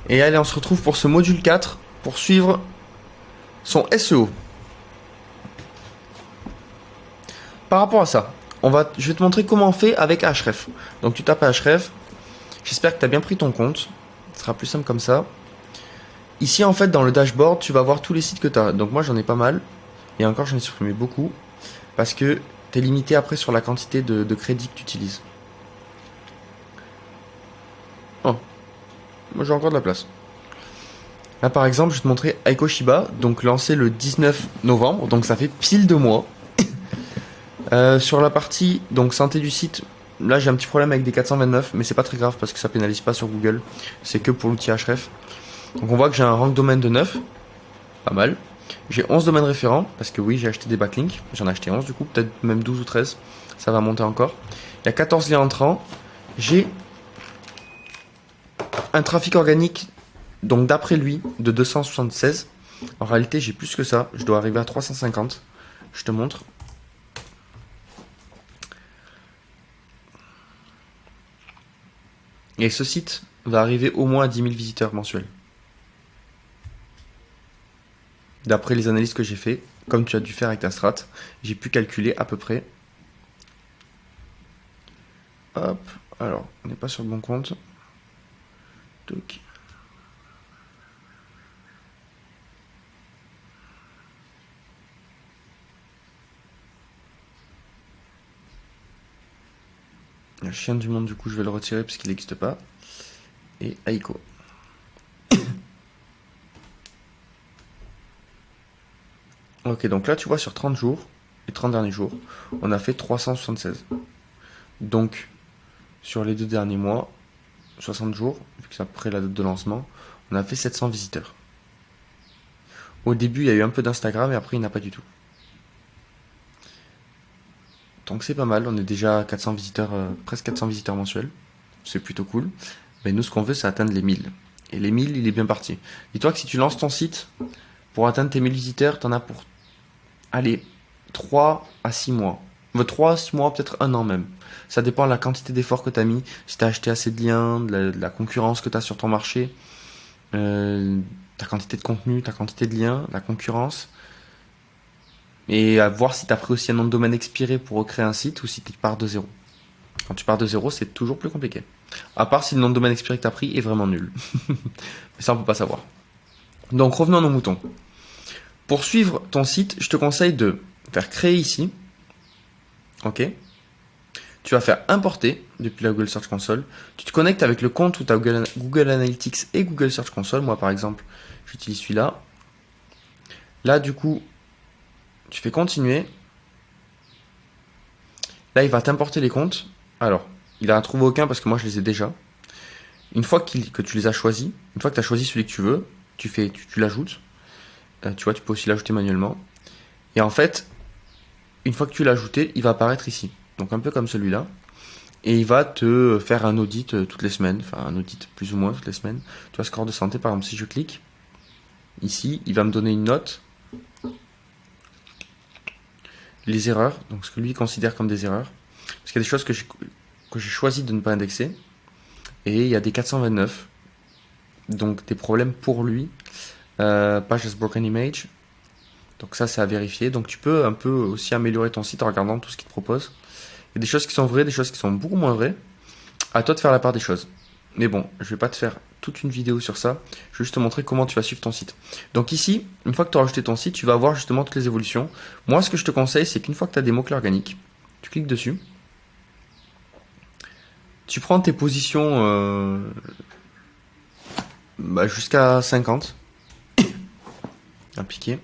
Et allez, on se retrouve pour ce module 4 pour suivre son SEO. Par rapport à ça, je vais te montrer comment on fait avec Ahref. Donc tu tapes Ahref. J'espère que tu as bien pris ton compte. Ce sera plus simple comme ça. Ici, en fait, dans le dashboard, tu vas voir tous les sites que tu as. Donc moi, j'en ai pas mal. Et encore, j'en ai supprimé beaucoup. Parce que tu es limité après sur la quantité de crédits que tu utilises. Oh, moi j'ai encore de la place. Là, par exemple, je vais te montrer Aiko Shiba, donc lancé le 19 novembre, donc ça fait pile 2 mois. Sur la partie donc santé du site, là j'ai un petit problème avec des 429, mais c'est pas très grave parce que ça pénalise pas sur Google, c'est que pour l'outil Ahref. Donc on voit que j'ai un rank domaine de 9, pas mal. J'ai 11 domaines référents, parce que oui, j'ai acheté des backlinks, j'en ai acheté 11 du coup, peut-être même 12 ou 13, ça va monter encore. Il y a 14 liens entrants, j'ai un trafic organique, donc d'après lui, de 276. En réalité, j'ai plus que ça, je dois arriver à 350, je te montre. Et ce site va arriver au moins à 10 000 visiteurs mensuels. D'après les analyses que j'ai fait, comme tu as dû faire avec ta strat, j'ai pu calculer à peu près. Hop, alors, on n'est pas sur le bon compte. Toc. Le chien du monde, du coup, je vais le retirer parce qu'il n'existe pas. Et Aiko. Ok, donc là, tu vois, sur 30 jours, les 30 derniers jours, on a fait 376. Donc, sur les 2 derniers mois, 60 jours, vu que c'est après la date de lancement, on a fait 700 visiteurs. Au début, il y a eu un peu d'Instagram et après, il n'y en a pas du tout. Donc c'est pas mal, on est déjà à 400 visiteurs, presque 400 visiteurs mensuels. C'est plutôt cool. Mais nous, ce qu'on veut, c'est atteindre les 1000. Et les 1000, il est bien parti. Dis-toi que si tu lances ton site, pour atteindre tes 1000 visiteurs, t'en as pour, allez, 3 à 6 mois. 3 à 6 mois, peut-être un an même. Ça dépend de la quantité d'efforts que tu as mis, si tu as acheté assez de liens, de la concurrence que tu as sur ton marché, ta quantité de contenu, ta quantité de liens, la concurrence. Et à voir si tu as pris aussi un nom de domaine expiré pour recréer un site ou si tu pars de zéro. Quand tu pars de zéro, c'est toujours plus compliqué. À part si le nom de domaine expiré que tu as pris est vraiment nul. Mais ça, on peut pas savoir. Donc revenons à nos moutons. Pour suivre ton site, je te conseille de faire créer ici. Ok. Tu vas faire importer depuis la Google Search Console. Tu te connectes avec le compte où tu as Google Analytics et Google Search Console. Moi, par exemple, j'utilise celui-là. Là, du coup, tu fais continuer. Là, il va t'importer les comptes. Alors, il a trouvé aucun parce que moi, je les ai déjà. Une fois que tu les as choisis, une fois que tu as choisi celui que tu veux, tu l'ajoutes. Tu vois, tu peux aussi l'ajouter manuellement. Et en fait, une fois que tu l'as ajouté, il va apparaître ici. Donc un peu comme celui-là. Et il va te faire un audit toutes les semaines. Enfin, un audit plus ou moins toutes les semaines. Tu vois, score de santé, par exemple, si je clique, ici, il va me donner une note. Les erreurs, donc ce que lui considère comme des erreurs. Parce qu'il y a des choses que j'ai choisi de ne pas indexer. Et il y a des 429. Donc des problèmes pour lui. Page has broken image. Donc ça, c'est à vérifier. Donc tu peux un peu aussi améliorer ton site en regardant tout ce qu'il te propose. Il y a des choses qui sont vraies, des choses qui sont beaucoup moins vraies. À toi de faire la part des choses. Mais bon, je vais pas te faire toute une vidéo sur ça. Je vais juste te montrer comment tu vas suivre ton site. Donc ici, une fois que tu as rajouté ton site, tu vas voir justement toutes les évolutions. Moi, ce que je te conseille, c'est qu'une fois que tu as des mots-clés organiques, tu cliques dessus. Tu prends tes positions jusqu'à 50. Appliquer.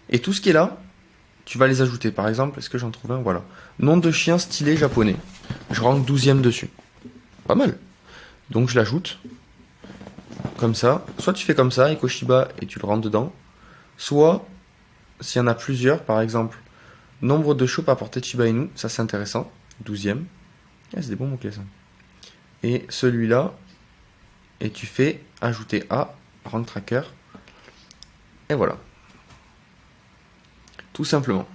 Et tout ce qui est là, tu vas les ajouter. Par exemple, est-ce que j'en trouve un? Voilà. Nom de chien stylé japonais. Je rank 12e dessus. Pas mal. Donc je l'ajoute. Comme ça. Soit tu fais comme ça, Ekoshiba, et tu le rentres dedans. Soit, s'il y en a plusieurs, par exemple, nombre de shops à portée de Shiba Inu. Ça, c'est intéressant. 12e. Ah, c'est des bons mots-clés, ça. Et celui-là. Et tu fais ajouter à rank tracker. Et voilà. Tout simplement.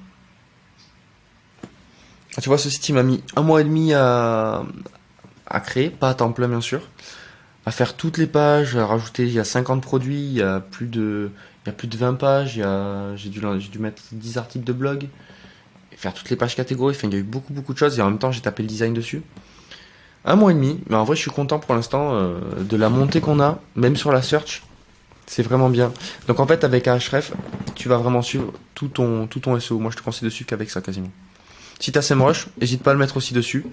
Tu vois, ce site, il m'a mis 1 mois et demi à à créer, pas à temps plein bien sûr, à faire toutes les pages, à rajouter, il y a 50 produits, il y a plus de 20 pages, j'ai dû mettre 10 articles de blog, et faire toutes les pages catégories, enfin, il y a eu beaucoup de choses, et en même temps j'ai tapé le design dessus. Un mois et demi, mais en vrai je suis content pour l'instant de la montée qu'on a, même sur la search, c'est vraiment bien. Donc en fait avec Ahref, tu vas vraiment suivre tout ton SEO, moi je te conseille de suivre qu'avec ça quasiment. Si t'as SEMrush, n'hésite pas à le mettre aussi dessus.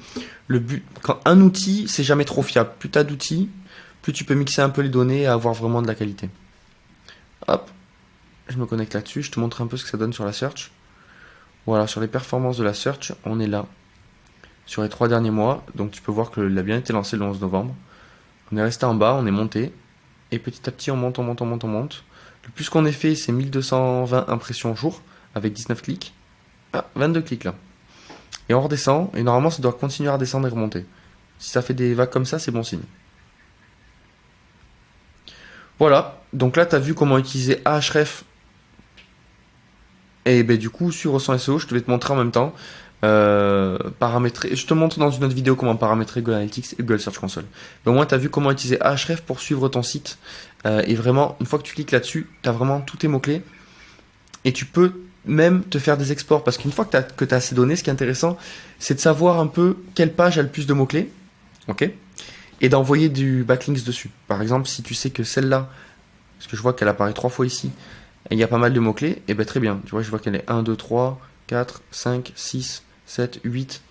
Le but, quand un outil, c'est jamais trop fiable. Plus t'as d'outils, plus tu peux mixer un peu les données et avoir vraiment de la qualité. Hop, je me connecte là-dessus, je te montre un peu ce que ça donne sur la search. Voilà, sur les performances de la search, on est là. Sur les 3 derniers mois, donc tu peux voir qu'il a bien été lancé le 11 novembre. On est resté en bas, on est monté. Et petit à petit, on monte. Le plus qu'on ait fait, c'est 1220 impressions jour, avec 19 clics. Ah, 22 clics là. Et on redescend, et normalement ça doit continuer à redescendre et remonter. Si ça fait des vagues comme ça, c'est bon signe. Voilà, donc là tu as vu comment utiliser Ahref. Et ben du coup sur son SEO, je te vais te montrer en même temps. Paramétrer. Je te montre dans une autre vidéo comment paramétrer Google Analytics et Google Search Console. Mais au moins tu as vu comment utiliser Ahref pour suivre ton site. Et vraiment, une fois que tu cliques là-dessus, tu as vraiment tous tes mots-clés. Et tu peux même te faire des exports. Parce qu'une fois que tu as ces données, ce qui est intéressant, c'est de savoir un peu quelle page a le plus de mots-clés. Ok. Et d'envoyer du backlinks dessus. Par exemple, si tu sais que celle-là, parce que je vois qu'elle apparaît 3 fois ici, et il y a pas mal de mots-clés, et ben très bien. Tu vois, je vois qu'elle est 1, 2, 3, 4, 5, 6, 7, 8.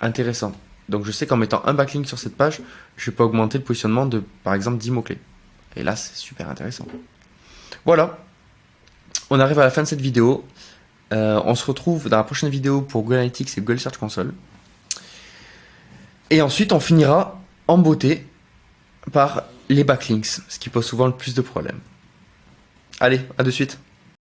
Intéressant. Donc je sais qu'en mettant un backlink sur cette page, je peux augmenter le positionnement de, par exemple, 10 mots-clés. Et là, c'est super intéressant. Voilà. On arrive à la fin de cette vidéo. On se retrouve dans la prochaine vidéo pour Google Analytics et Google Search Console. Et ensuite, on finira en beauté par les backlinks, ce qui pose souvent le plus de problèmes. Allez, à de suite.